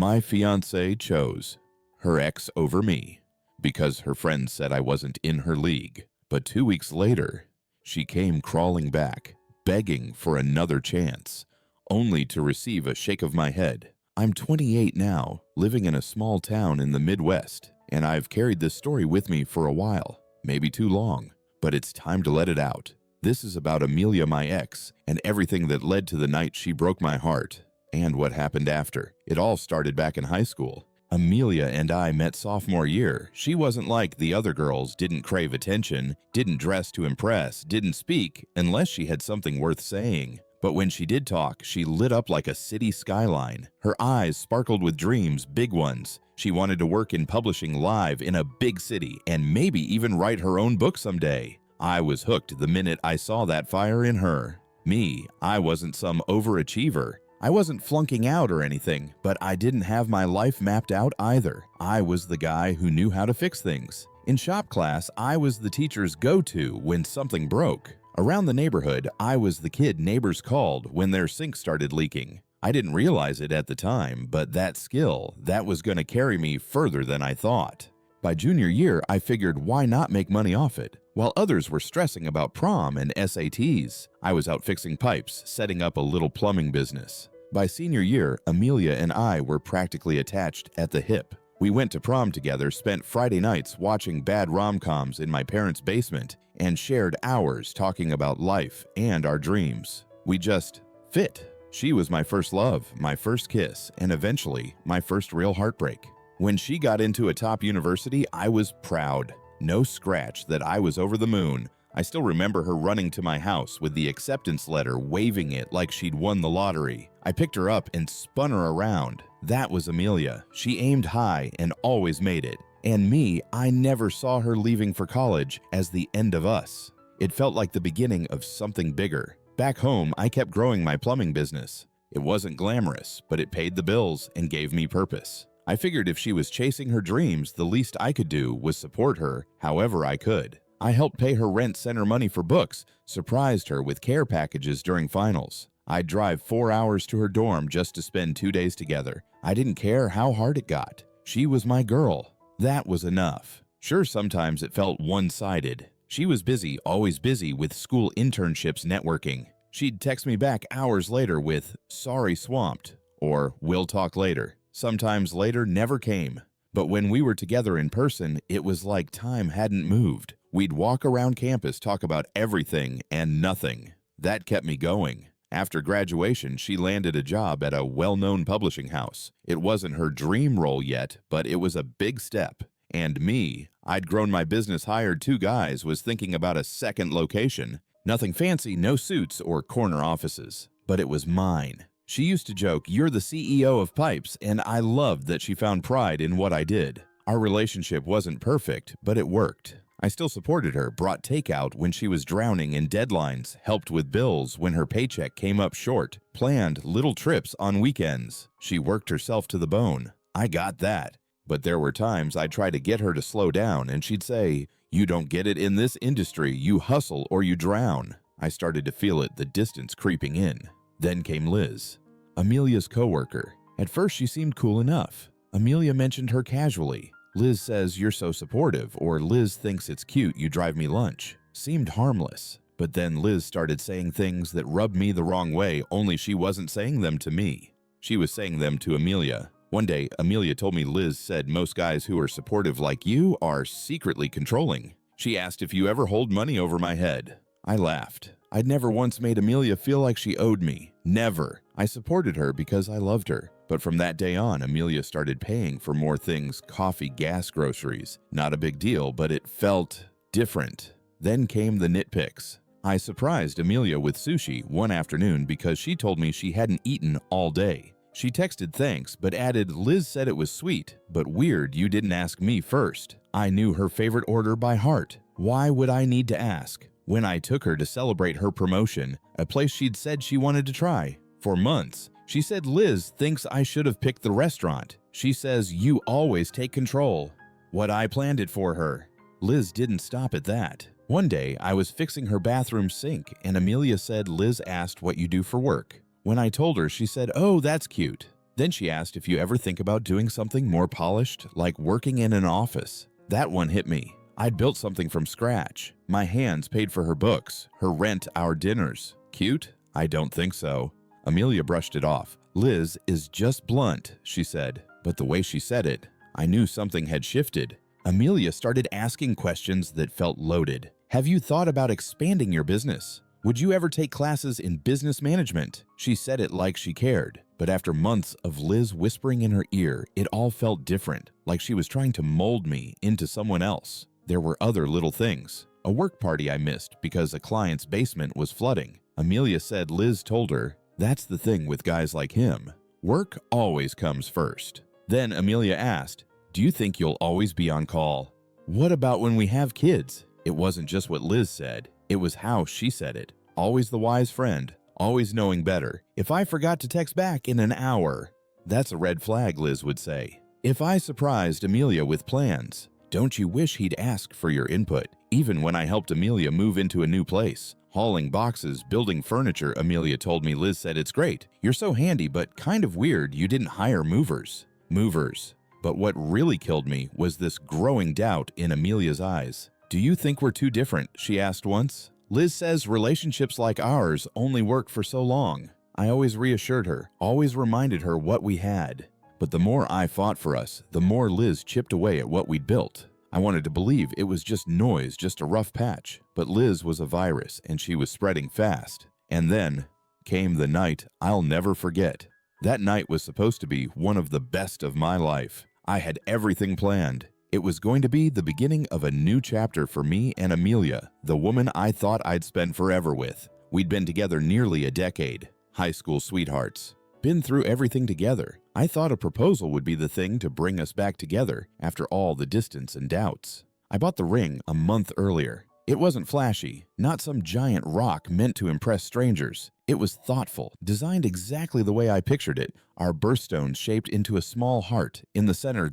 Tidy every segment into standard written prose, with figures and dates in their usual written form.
My fiancée chose her ex over me because her friends said I wasn't in her league. But 2 weeks later, she came crawling back, begging for another chance, only to receive a shake of my head. I'm 28 now, living in a small town in the Midwest, and I've carried this story with me for a while, maybe too long, but it's time to let it out. This is about Amelia, my ex, and everything that led to the night she broke my heart, and what happened after. It all started back in high school. Amelia and I met sophomore year. She wasn't like the other girls, didn't crave attention, didn't dress to impress, didn't speak unless she had something worth saying. But when she did talk, she lit up like a city skyline. Her eyes sparkled with dreams, big ones. She wanted to work in publishing live in a big city and maybe even write her own book someday. I was hooked the minute I saw that fire in her. Me, I wasn't some overachiever. I wasn't flunking out or anything, but I didn't have my life mapped out either. I was the guy who knew how to fix things. In shop class, I was the teacher's go-to when something broke. Around the neighborhood, I was the kid neighbors called when their sink started leaking. I didn't realize it at the time, but that skill, that was going to carry me further than I thought. By junior year, I figured why not make money off it? While others were stressing about prom and SATs, I was out fixing pipes, setting up a little plumbing business. By senior year, Amelia and I were practically attached at the hip. We went to prom together, spent Friday nights watching bad rom-coms in my parents' basement, and shared hours talking about life and our dreams. We just fit. She was my first love, my first kiss, and eventually my first real heartbreak. When she got into a top university, I was proud. No scratch that I was over the moon. I still remember her running to my house with the acceptance letter, waving it like she'd won the lottery. I picked her up and spun her around. That was Amelia. She aimed high and always made it. And me, I never saw her leaving for college as the end of us. It felt like the beginning of something bigger. Back home, I kept growing my plumbing business. It wasn't glamorous, but it paid the bills and gave me purpose. I figured if she was chasing her dreams, the least I could do was support her however I could. I helped pay her rent, sent her money for books, surprised her with care packages during finals. I'd drive 4 hours to her dorm just to spend 2 days together. I didn't care how hard it got. She was my girl. That was enough. Sure, sometimes it felt one-sided. She was busy, always busy with school internships networking. She'd text me back hours later with, "Sorry, swamped," or "We'll talk later." Sometimes later never came. But when we were together in person, it was like time hadn't moved. We'd walk around campus, talk about everything and nothing. That kept me going. After graduation, she landed a job at a well-known publishing house. It wasn't her dream role yet, but it was a big step. And me, I'd grown my business, hired 2 guys, was thinking about a second location. Nothing fancy, no suits or corner offices. But it was mine. She used to joke, "You're the CEO of Pipes," and I loved that she found pride in what I did. Our relationship wasn't perfect, but it worked. I still supported her, brought takeout when she was drowning in deadlines, helped with bills when her paycheck came up short, planned little trips on weekends. She worked herself to the bone. I got that. But there were times I'd try to get her to slow down, and she'd say, "You don't get it in this industry. You hustle or you drown." I started to feel it, the distance creeping in. Then came Liz, Amelia's coworker. At first, she seemed cool enough. Amelia mentioned her casually. "Liz says you're so supportive," or "Liz thinks it's cute you drive me lunch." Seemed harmless. But then Liz started saying things that rubbed me the wrong way, only she wasn't saying them to me. She was saying them to Amelia. One day, Amelia told me Liz said most guys who are supportive like you are secretly controlling. She asked if you ever hold money over my head. I laughed. I'd never once made Amelia feel like she owed me. Never. I supported her because I loved her. But from that day on, Amelia started paying for more things, coffee, gas, groceries. Not a big deal, but it felt different. Then came the nitpicks. I surprised Amelia with sushi one afternoon because she told me she hadn't eaten all day. She texted thanks, but added, "Liz said it was sweet, but weird you didn't ask me first." I knew her favorite order by heart. Why would I need to ask? When I took her to celebrate her promotion, a place she'd said she wanted to try for months, she said Liz thinks I should have picked the restaurant. She says you always take control. What I planned it for her. Liz didn't stop at that. One day, I was fixing her bathroom sink, and Amelia said Liz asked what you do for work. When I told her, she said, "Oh, that's cute." Then she asked if you ever think about doing something more polished, like working in an office. That one hit me. I'd built something from scratch. My hands paid for her books, her rent, our dinners. Cute? I don't think so. Amelia brushed it off. Liz is just blunt, she said. But the way she said it, I knew something had shifted. Amelia started asking questions that felt loaded. Have you thought about expanding your business? Would you ever take classes in business management? She said it like she cared. But after months of Liz whispering in her ear, it all felt different, like she was trying to mold me into someone else. There were other little things. A work party I missed because a client's basement was flooding. Amelia said Liz told her, "That's the thing with guys like him. Work always comes first." Then Amelia asked, "Do you think you'll always be on call? What about when we have kids?" It wasn't just what Liz said, it was how she said it. Always the wise friend, always knowing better. If I forgot to text back in an hour, that's a red flag, Liz would say. If I surprised Amelia with plans, don't you wish he'd ask for your input? Even when I helped Amelia move into a new place, hauling boxes, building furniture, Amelia told me Liz said it's great. You're so handy, but kind of weird you didn't hire movers. Movers. But what really killed me was this growing doubt in Amelia's eyes. Do you think we're too different? She asked once. Liz says relationships like ours only work for so long. I always reassured her, always reminded her what we had. But the more I fought for us, the more Liz chipped away at what we'd built. I wanted to believe it was just noise, just a rough patch. But Liz was a virus, and she was spreading fast. And then came the night I'll never forget. That night was supposed to be one of the best of my life. I had everything planned. It was going to be the beginning of a new chapter for me and Amelia, the woman I thought I'd spend forever with. We'd been together nearly a decade, high school sweethearts. Been through everything together. I thought a proposal would be the thing to bring us back together after all the distance and doubts. I bought the ring a month earlier. It wasn't flashy, not some giant rock meant to impress strangers. It was thoughtful, designed exactly the way I pictured it, our birthstone shaped into a small heart, in the center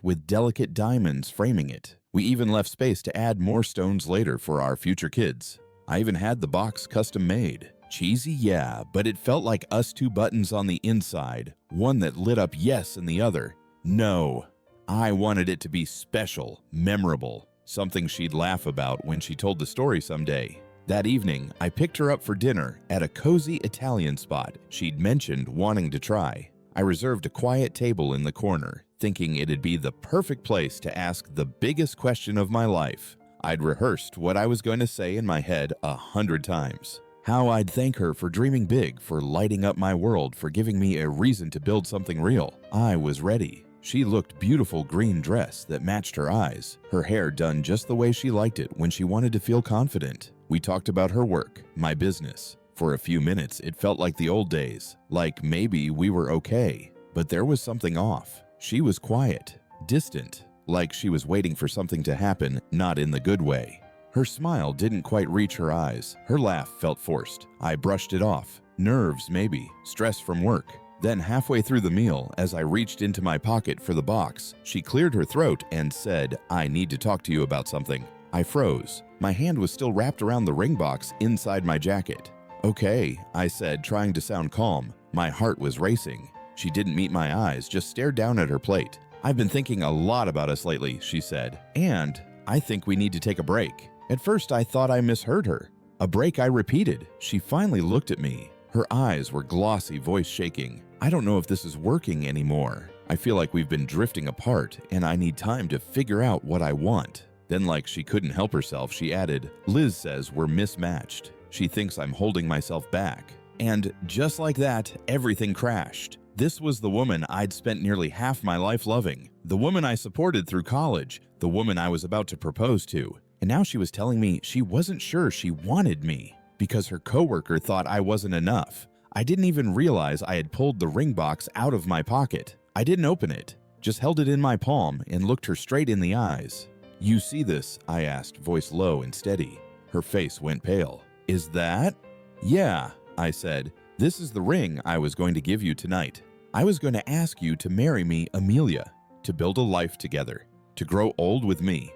with delicate diamonds framing it. We even left space to add more stones later for our future kids. I even had the box custom made. Cheesy, yeah, but it felt like us two buttons on the inside, one that lit up yes and the other no. I wanted it to be special, memorable, something she'd laugh about when she told the story someday. That evening, I picked her up for dinner at a cozy Italian spot she'd mentioned wanting to try. I reserved a quiet table in the corner, thinking it'd be the perfect place to ask the biggest question of my life. I'd rehearsed what I was going to say in my head 100 times. How I'd thank her for dreaming big, for lighting up my world, for giving me a reason to build something real. I was ready. She looked beautiful green dress that matched her eyes, her hair done just the way she liked it when she wanted to feel confident. We talked about her work, my business. For a few minutes, it felt like the old days, like maybe we were okay. But there was something off. She was quiet, distant, like she was waiting for something to happen, not in the good way. Her smile didn't quite reach her eyes. Her laugh felt forced. I brushed it off. Nerves, maybe. Stress from work. Then halfway through the meal, as I reached into my pocket for the box, she cleared her throat and said, "I need to talk to you about something." I froze. My hand was still wrapped around the ring box inside my jacket. "Okay," I said, trying to sound calm. My heart was racing. She didn't meet my eyes, just stared down at her plate. "I've been thinking a lot about us lately," she said, "and I think we need to take a break." At first, I thought I misheard her. "A break," I repeated. She finally looked at me. Her eyes were glossy, voice shaking. "I don't know if this is working anymore. I feel like we've been drifting apart, and I need time to figure out what I want." Then, like she couldn't help herself, she added, "Liz says we're mismatched. She thinks I'm holding myself back." And just like that, everything crashed. This was the woman I'd spent nearly half my life loving, the woman I supported through college, the woman I was about to propose to. And now she was telling me she wasn't sure she wanted me because her coworker thought I wasn't enough. I didn't even realize I had pulled the ring box out of my pocket. I didn't open it, just held it in my palm and looked her straight in the eyes. "You see this?" I asked, voice low and steady. Her face went pale. "Is that?" "Yeah," I said. "This is the ring I was going to give you tonight. I was going to ask you to marry me, Amelia, to build a life together, to grow old with me.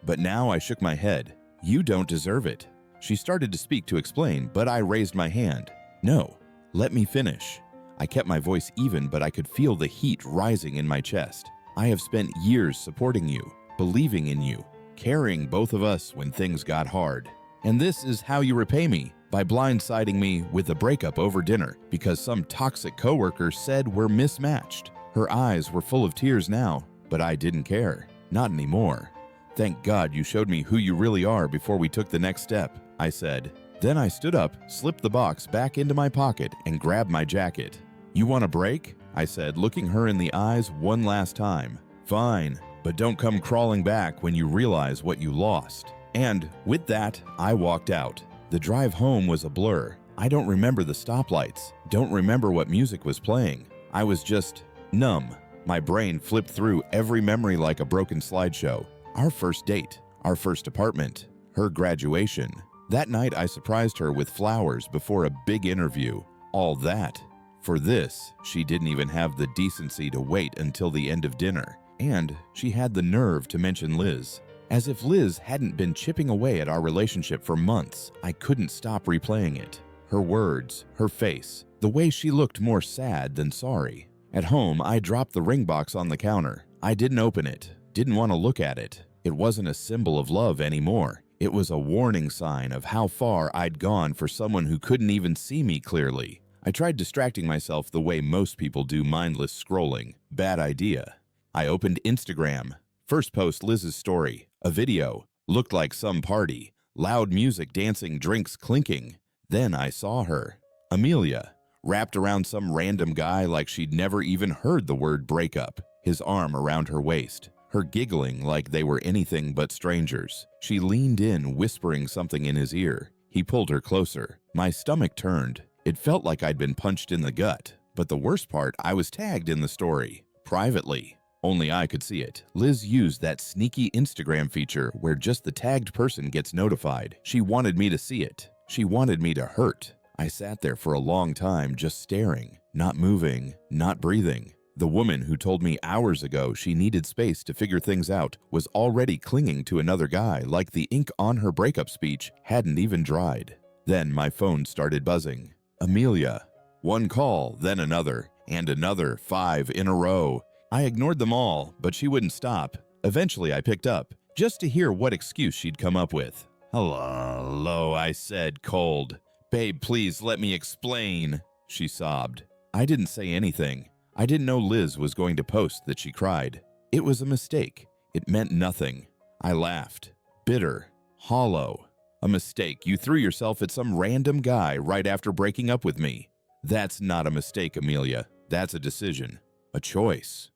But now," I shook my head, "you don't deserve it." She started to speak to explain, but I raised my hand. "No, let me finish. I kept my voice even, but I could feel the heat rising in my chest. I have spent years supporting you, believing in you, carrying both of us when things got hard. And this is how you repay me, by blindsiding me with a breakup over dinner because some toxic coworker said we're mismatched. Her eyes were full of tears now, but I didn't care. Not anymore. Thank God you showed me who you really are before we took the next step, I said. Then I stood up, slipped the box back into my pocket, and grabbed my jacket. You want a break? I said, looking her in the eyes one last time. Fine, but don't come crawling back when you realize what you lost. And with that, I walked out. The drive home was a blur. I don't remember the stoplights, don't remember what music was playing. I was just numb. My brain flipped through every memory like a broken slideshow. Our first date, our first apartment, her graduation. That night I surprised her with flowers before a big interview. All that. For this, she didn't even have the decency to wait until the end of dinner. And she had the nerve to mention Liz. As if Liz hadn't been chipping away at our relationship for months, I couldn't stop replaying it. Her words, her face, the way she looked more sad than sorry. At home, I dropped the ring box on the counter. I didn't open it, didn't want to look at it. It wasn't a symbol of love anymore. It was a warning sign of how far I'd gone for someone who couldn't even see me clearly. I tried distracting myself the way most people do mindless scrolling. Bad idea. I opened Instagram. First post Liz's story. A video. Looked like some party. Loud music, dancing, drinks clinking. Then I saw her. Amelia. Wrapped around some random guy like she'd never even heard the word breakup. His arm around her waist. Her giggling like they were anything but strangers. She leaned in, whispering something in his ear. He pulled her closer. My stomach turned. It felt like I'd been punched in the gut. But the worst part, I was tagged in the story. Privately. Only I could see it. Liz used that sneaky Instagram feature where just the tagged person gets notified. She wanted me to see it. She wanted me to hurt. I sat there for a long time just staring, not moving, not breathing. The woman who told me hours ago she needed space to figure things out was already clinging to another guy like the ink on her breakup speech hadn't even dried. Then my phone started buzzing. Amelia. One call, then another, and another, 5 in a row. I ignored them all, but she wouldn't stop. Eventually I picked up, just to hear what excuse she'd come up with. Hello, I said, cold. Babe, please let me explain, she sobbed. I didn't say anything. I didn't know Liz was going to post that she cried. It was a mistake. It meant nothing. I laughed. Bitter. Hollow. A mistake. You threw yourself at some random guy right after breaking up with me. That's not a mistake, Amelia. That's a decision. A choice.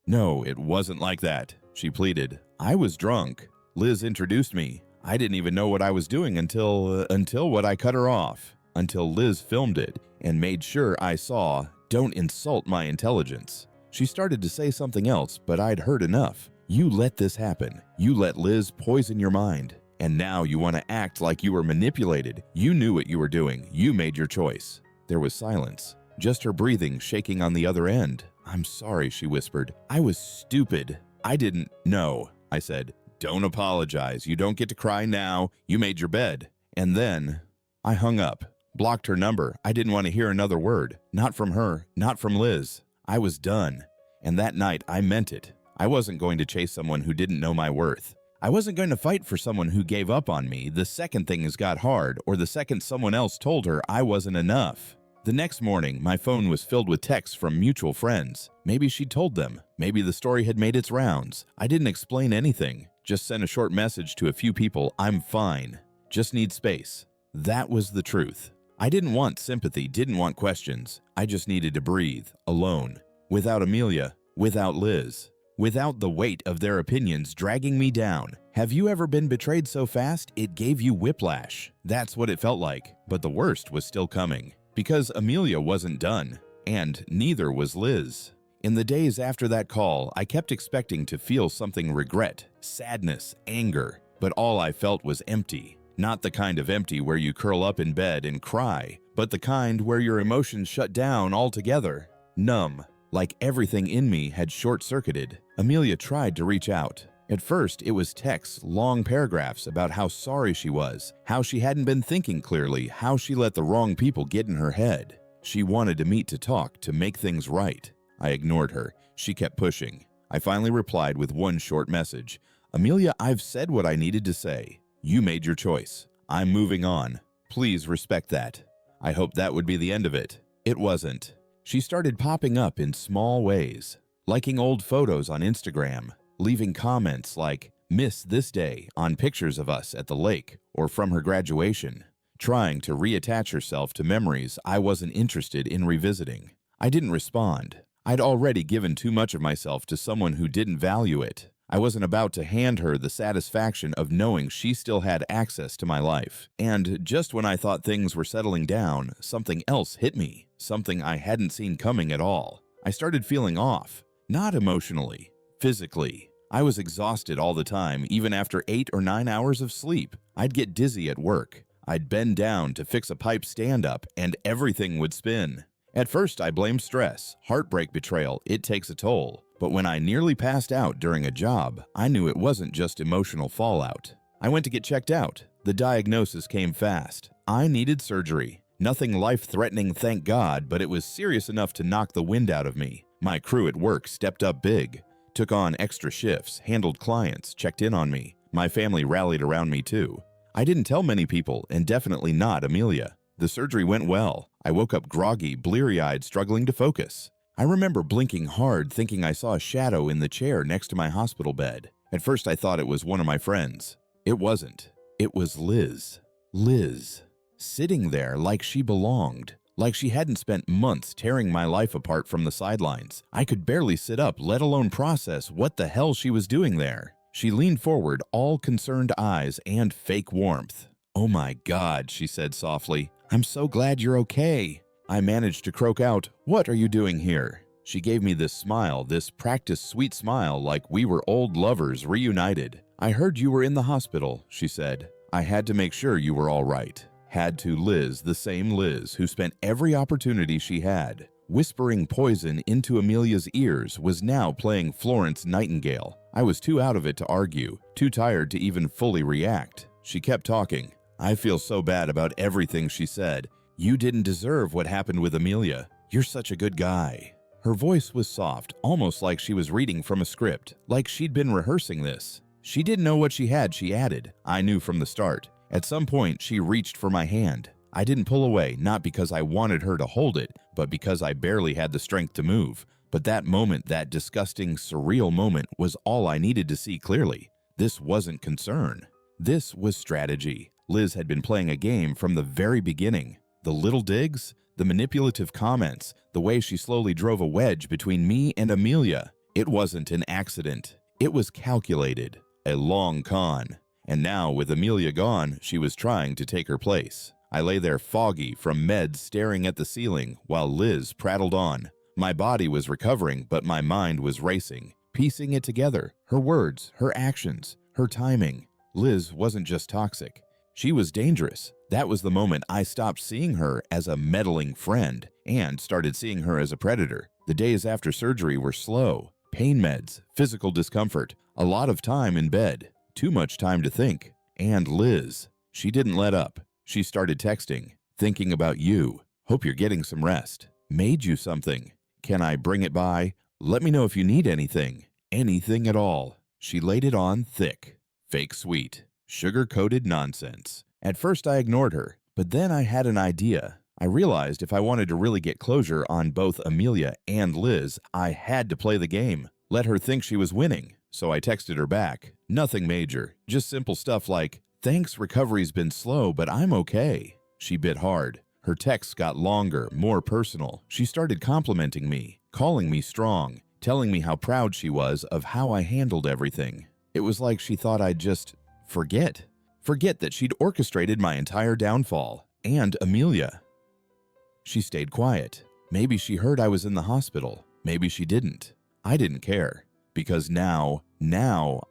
No, it wasn't like that, she pleaded. I was drunk. Liz introduced me. I didn't even know what I was doing until what I cut her off. Until Liz filmed it and made sure I saw, don't insult my intelligence. She started to say something else, but I'd heard enough. You let this happen. You let Liz poison your mind. And now you want to act like you were manipulated. You knew what you were doing. You made your choice. There was silence. Just her breathing shaking on the other end. I'm sorry, she whispered. I was stupid. I didn't know. I said, don't apologize. You don't get to cry now. You made your bed. And then I hung up, blocked her number. I didn't want to hear another word. Not from her, not from Liz. I was done. And that night I meant it. I wasn't going to chase someone who didn't know my worth. I wasn't going to fight for someone who gave up on me the second things got hard or the second someone else told her I wasn't enough. The next morning, my phone was filled with texts from mutual friends. Maybe she'd told them. Maybe the story had made its rounds. I didn't explain anything. Just sent a short message to a few people. I'm fine. Just need space. That was the truth. I didn't want sympathy, didn't want questions. I just needed to breathe, alone. Without Amelia, without Liz. Without the weight of their opinions dragging me down. Have you ever been betrayed so fast it gave you whiplash? That's what it felt like. But the worst was still coming. Because Amelia wasn't done, and neither was Liz. In the days after that call, I kept expecting to feel something regret, sadness, anger, but all I felt was empty. Not the kind of empty where you curl up in bed and cry, but the kind where your emotions shut down altogether. Numb, like everything in me had short-circuited. Amelia tried to reach out. At first, it was texts, long paragraphs about how sorry she was, how she hadn't been thinking clearly, how she let the wrong people get in her head. She wanted to meet to talk, to make things right. I ignored her. She kept pushing. I finally replied with one short message. Amelia, I've said what I needed to say. You made your choice. I'm moving on. Please respect that. I hoped that would be the end of it. It wasn't. She started popping up in small ways, liking old photos on Instagram, leaving comments like, "Miss this day" on pictures of us at the lake or from her graduation, trying to reattach herself to memories I wasn't interested in revisiting. I didn't respond. I'd already given too much of myself to someone who didn't value it. I wasn't about to hand her the satisfaction of knowing she still had access to my life. And just when I thought things were settling down, something else hit me, something I hadn't seen coming at all. I started feeling off, not emotionally, physically. I was exhausted all the time, even after 8 or 9 hours of sleep. I'd get dizzy at work. I'd bend down to fix a pipe stand-up, and everything would spin. At first, I blamed stress, heartbreak betrayal, it takes a toll. But when I nearly passed out during a job, I knew it wasn't just emotional fallout. I went to get checked out. The diagnosis came fast. I needed surgery. Nothing life-threatening, thank God, but it was serious enough to knock the wind out of me. My crew at work stepped up big, took on extra shifts, handled clients, checked in on me. My family rallied around me too. I didn't tell many people, and definitely not Amelia. The surgery went well. I woke up groggy, bleary-eyed, struggling to focus. I remember blinking hard, thinking I saw a shadow in the chair next to my hospital bed. At first, I thought it was one of my friends. It wasn't. It was Liz. Liz. Sitting there like she belonged, like she hadn't spent months tearing my life apart from the sidelines. I could barely sit up, let alone process what the hell she was doing there. She leaned forward, all concerned eyes and fake warmth. "Oh my God," she said softly. "I'm so glad you're okay." I managed to croak out, "What are you doing here?" She gave me this smile, this practiced sweet smile like we were old lovers reunited. "I heard you were in the hospital," she said. "I had to make sure you were all right." Had to Liz, the same Liz who spent every opportunity she had. Whispering poison into Amelia's ears was now playing Florence Nightingale. I was too out of it to argue, too tired to even fully react. She kept talking. "I feel so bad about everything," she said. "You didn't deserve what happened with Amelia. You're such a good guy." Her voice was soft, almost like she was reading from a script, like she'd been rehearsing this. She didn't know what she had, she added. I knew from the start. At some point, she reached for my hand. I didn't pull away, not because I wanted her to hold it, but because I barely had the strength to move. But that moment, that disgusting, surreal moment, was all I needed to see clearly. This wasn't concern. This was strategy. Liz had been playing a game from the very beginning. The little digs, the manipulative comments, the way she slowly drove a wedge between me and Amelia. It wasn't an accident. It was calculated, a long con. And now, with Amelia gone, she was trying to take her place. I lay there foggy from meds, staring at the ceiling, while Liz prattled on. My body was recovering, but my mind was racing, piecing it together. Her words, her actions, her timing. Liz wasn't just toxic. She was dangerous. That was the moment I stopped seeing her as a meddling friend and started seeing her as a predator. The days after surgery were slow. Pain meds, physical discomfort, a lot of time in bed, too much time to think. And Liz, she didn't let up. She started texting, "Thinking about you. Hope you're getting some rest. Made you something. Can I bring it by? Let me know if you need anything. Anything at all." She laid it on thick. Fake sweet. Sugar-coated nonsense. At first I ignored her, but then I had an idea. I realized if I wanted to really get closure on both Amelia and Liz, I had to play the game. Let her think she was winning. So I texted her back. Nothing major, just simple stuff like, "Thanks, recovery's been slow, but I'm okay." She bit hard. Her texts got longer, more personal. She started complimenting me, calling me strong, telling me how proud she was of how I handled everything. It was like she thought I'd just forget that she'd orchestrated my entire downfall, and Amelia. She stayed quiet. Maybe she heard I was in the hospital. Maybe she didn't. I didn't care, because now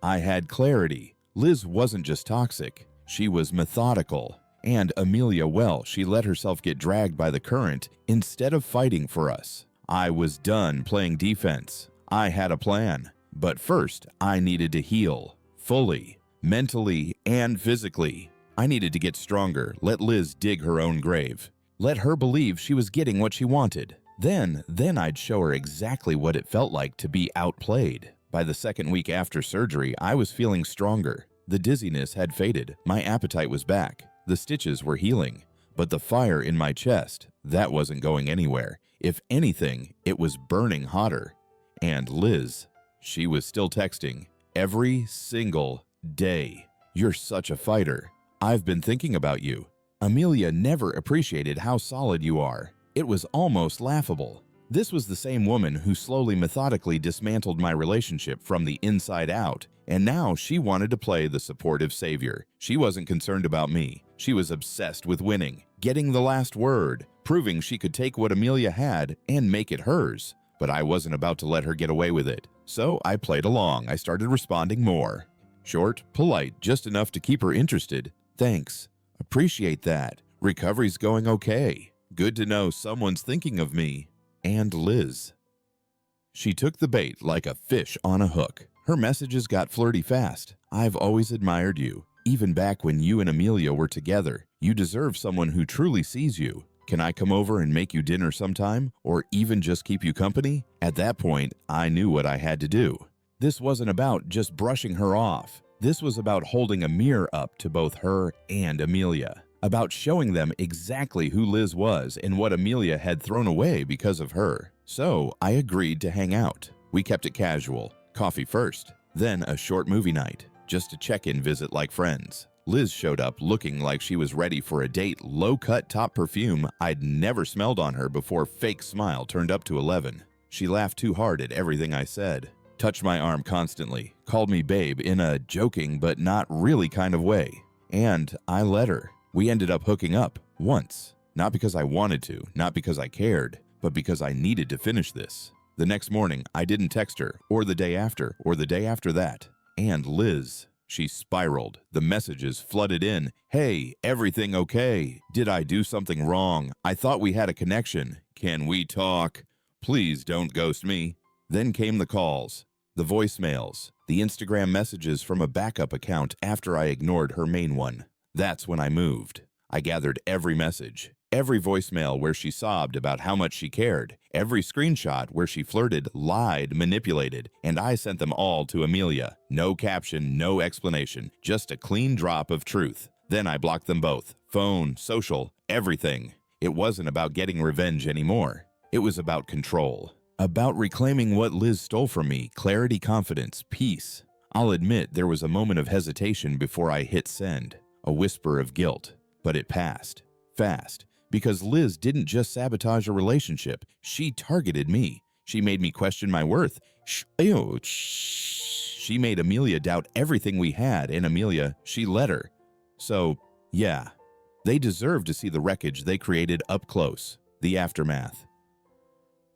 I had clarity. Liz wasn't just toxic. She was methodical. And Amelia, well, she let herself get dragged by the current instead of fighting for us. I was done playing defense. I had a plan. But first, I needed to heal. Fully. Mentally and physically. I needed to get stronger, let Liz dig her own grave. Let her believe she was getting what she wanted. Then I'd show her exactly what it felt like to be outplayed. By the second week after surgery, I was feeling stronger. The dizziness had faded, my appetite was back, the stitches were healing. But the fire in my chest, that wasn't going anywhere. If anything, it was burning hotter. And Liz, she was still texting every single day. You're such a fighter. I've been thinking about you. Amelia never appreciated how solid you are. It was almost laughable. This was the same woman who slowly methodically dismantled my relationship from the inside out, and now she wanted to play the supportive savior. She wasn't concerned about me. She was obsessed with winning, getting the last word, proving she could take what Amelia had and make it hers. But I wasn't about to let her get away with it. So I played along. I started responding more. Short, polite, just enough to keep her interested. Thanks. Appreciate that. Recovery's going okay. Good to know someone's thinking of me. And Liz. She took the bait like a fish on a hook. Her messages got flirty fast. I've always admired you. Even back when you and Amelia were together. You deserve someone who truly sees you. Can I come over and make you dinner sometime? Or even just keep you company? At that point, I knew what I had to do. This wasn't about just brushing her off. This was about holding a mirror up to both her and Amelia. About showing them exactly who Liz was and what Amelia had thrown away because of her. So I agreed to hang out. We kept it casual. Coffee first, then a short movie night. Just a check-in visit like friends. Liz showed up looking like she was ready for a date, low-cut top perfume I'd never smelled on her before fake smile turned up to 11. She laughed too hard at everything I said. Touched my arm constantly, called me babe in a joking but not really kind of way. And I let her. We ended up hooking up, once. Not because I wanted to, not because I cared, but because I needed to finish this. The next morning, I didn't text her, or the day after, or the day after that. And Liz, she spiraled. The messages flooded in. Hey, everything okay? Did I do something wrong? I thought we had a connection. Can we talk? Please don't ghost me. Then came the calls, the voicemails, the Instagram messages from a backup account after I ignored her main one. That's when I moved. I gathered every message, every voicemail where she sobbed about how much she cared, every screenshot where she flirted, lied, manipulated, and I sent them all to Amelia. No caption, no explanation, just a clean drop of truth. Then I blocked them both, phone, social, everything. It wasn't about getting revenge anymore. It was about control. About reclaiming what Liz stole from me, clarity, confidence, peace. I'll admit there was a moment of hesitation before I hit send. A whisper of guilt, but it passed, fast, because Liz didn't just sabotage a relationship, she targeted me. She made me question my worth. She made Amelia doubt everything we had, and Amelia, she let her. So, yeah, they deserve to see the wreckage they created up close, the aftermath.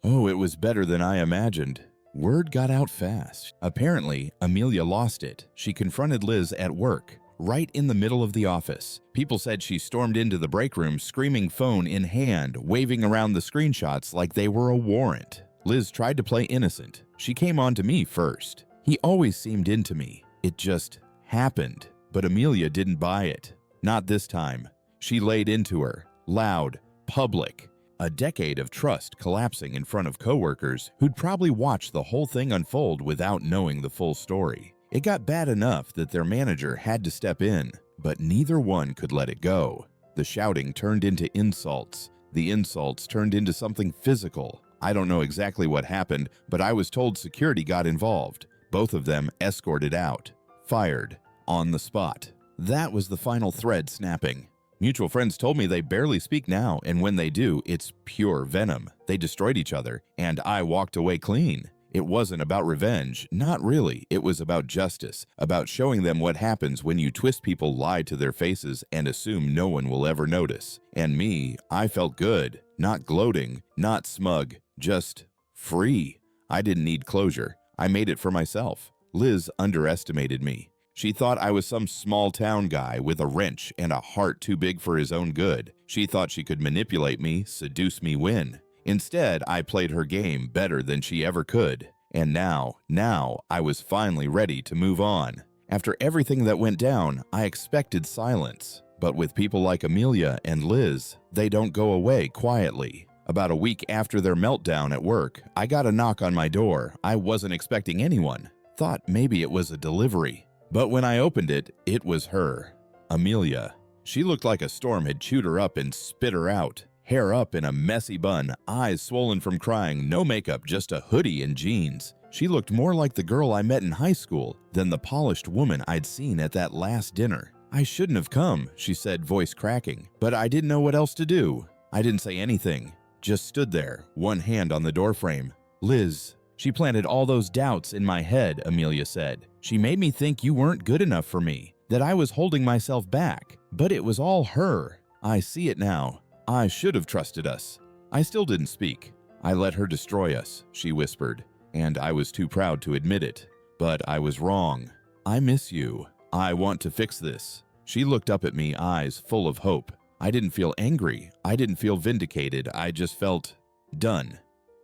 Oh, it was better than I imagined. Word got out fast. Apparently, Amelia lost it. She confronted Liz at work. Right in the middle of the office. People said she stormed into the break room screaming phone in hand, waving around the screenshots like they were a warrant. Liz tried to play innocent. She came on to me first. He always seemed into me. It just happened. But Amelia didn't buy it. Not this time. She laid into her. Loud. Public. A decade of trust collapsing in front of coworkers who'd probably watched the whole thing unfold without knowing the full story. It got bad enough that their manager had to step in, but neither one could let it go. The shouting turned into insults. The insults turned into something physical. I don't know exactly what happened, but I was told security got involved. Both of them escorted out. Fired. On the spot. That was the final thread snapping. Mutual friends told me they barely speak now, and when they do, it's pure venom. They destroyed each other, and I walked away clean. It wasn't about revenge, not really. It was about justice, about showing them what happens when you twist people lie to their faces and assume no one will ever notice. And me, I felt good, not gloating, not smug, just free. I didn't need closure. I made it for myself. Liz underestimated me. She thought I was some small-town guy with a wrench and a heart too big for his own good. She thought she could manipulate me, seduce me, win. Instead, I played her game better than she ever could. And now I was finally ready to move on. After everything that went down, I expected silence. But with people like Amelia and Liz, they don't go away quietly. About a week after their meltdown at work, I got a knock on my door. I wasn't expecting anyone. Thought maybe it was a delivery. But when I opened it, it was her, Amelia. She looked like a storm had chewed her up and spit her out. Hair up in a messy bun, eyes swollen from crying, no makeup, just a hoodie and jeans. She looked more like the girl I met in high school than the polished woman I'd seen at that last dinner. I shouldn't have come, she said, voice cracking, but I didn't know what else to do. I didn't say anything, just stood there, one hand on the doorframe. Liz, she planted all those doubts in my head, Amelia said. She made me think you weren't good enough for me, that I was holding myself back, but it was all her. I see it now. I should have trusted us. I still didn't speak. I let her destroy us, she whispered, and I was too proud to admit it. But I was wrong. I miss you. I want to fix this. She looked up at me, eyes full of hope. I didn't feel angry. I didn't feel vindicated. I just felt done.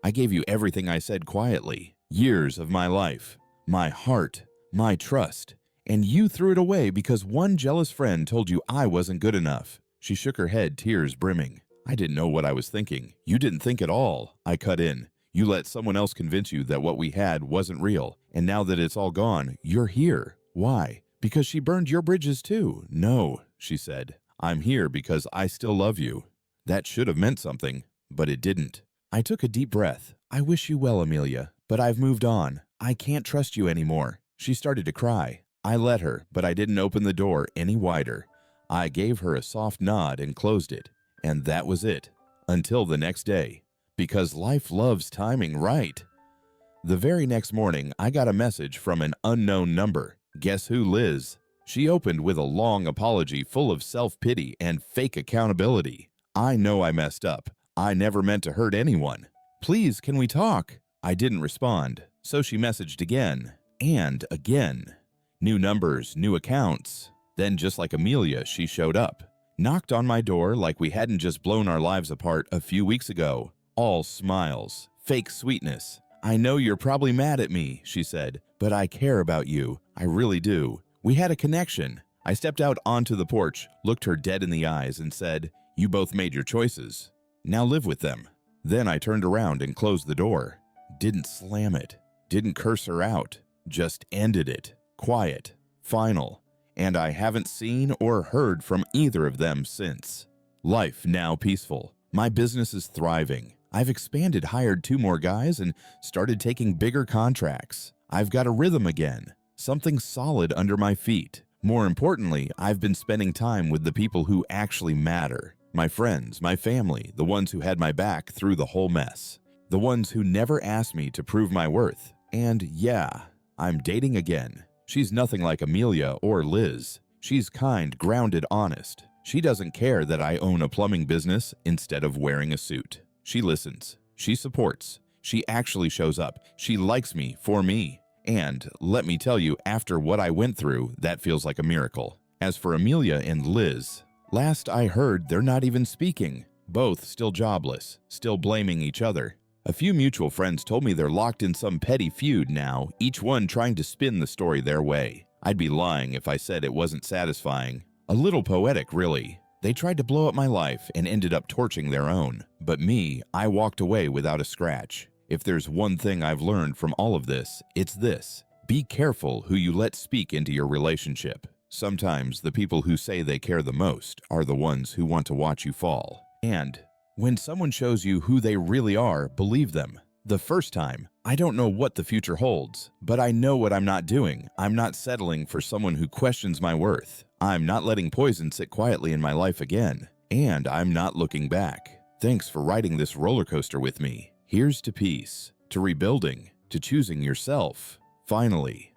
I gave you everything I said quietly. Years of my life, my heart, my trust, and you threw it away because one jealous friend told you I wasn't good enough. She shook her head, tears brimming. I didn't know what I was thinking. You didn't think at all, I cut in. You let someone else convince you that what we had wasn't real, and now that it's all gone, you're here. Why? Because she burned your bridges too. No, she said. I'm here because I still love you. That should have meant something, but it didn't. I took a deep breath. I wish you well, Amelia, but I've moved on. I can't trust you anymore. She started to cry. I let her, but I didn't open the door any wider. I gave her a soft nod and closed it, and that was it, until the next day, because life loves timing, right? The very next morning, I got a message from an unknown number. Guess who, Liz? She opened with a long apology full of self-pity and fake accountability. I know I messed up. I never meant to hurt anyone. Please, can we talk? I didn't respond, so she messaged again and again. New numbers, new accounts. Then, just like Amelia, she showed up, knocked on my door like we hadn't just blown our lives apart a few weeks ago. All smiles, fake sweetness. I know you're probably mad at me, she said, but I care about you. I really do. We had a connection. I stepped out onto the porch, looked her dead in the eyes, and said, you both made your choices. Now live with them. Then I turned around and closed the door. Didn't slam it. Didn't curse her out. Just ended it. Quiet. Final. And I haven't seen or heard from either of them since. Life now peaceful. My business is thriving. I've expanded, hired 2 more guys, and started taking bigger contracts. I've got a rhythm again, something solid under my feet. More importantly, I've been spending time with the people who actually matter. My friends, my family, the ones who had my back through the whole mess. The ones who never asked me to prove my worth. And yeah, I'm dating again. She's nothing like Amelia or Liz. She's kind, grounded, honest. She doesn't care that I own a plumbing business instead of wearing a suit. She listens. She supports. She actually shows up. She likes me for me. And let me tell you, after what I went through, that feels like a miracle. As for Amelia and Liz, last I heard, they're not even speaking. Both still jobless, still blaming each other. A few mutual friends told me they're locked in some petty feud now, each one trying to spin the story their way. I'd be lying if I said it wasn't satisfying. A little poetic, really. They tried to blow up my life and ended up torching their own. But me, I walked away without a scratch. If there's one thing I've learned from all of this, it's this. Be careful who you let speak into your relationship. Sometimes the people who say they care the most are the ones who want to watch you fall. And when someone shows you who they really are, believe them. The first time, I don't know what the future holds, but I know what I'm not doing. I'm not settling for someone who questions my worth. I'm not letting poison sit quietly in my life again. And I'm not looking back. Thanks for riding this roller coaster with me. Here's to peace, to rebuilding, to choosing yourself. Finally.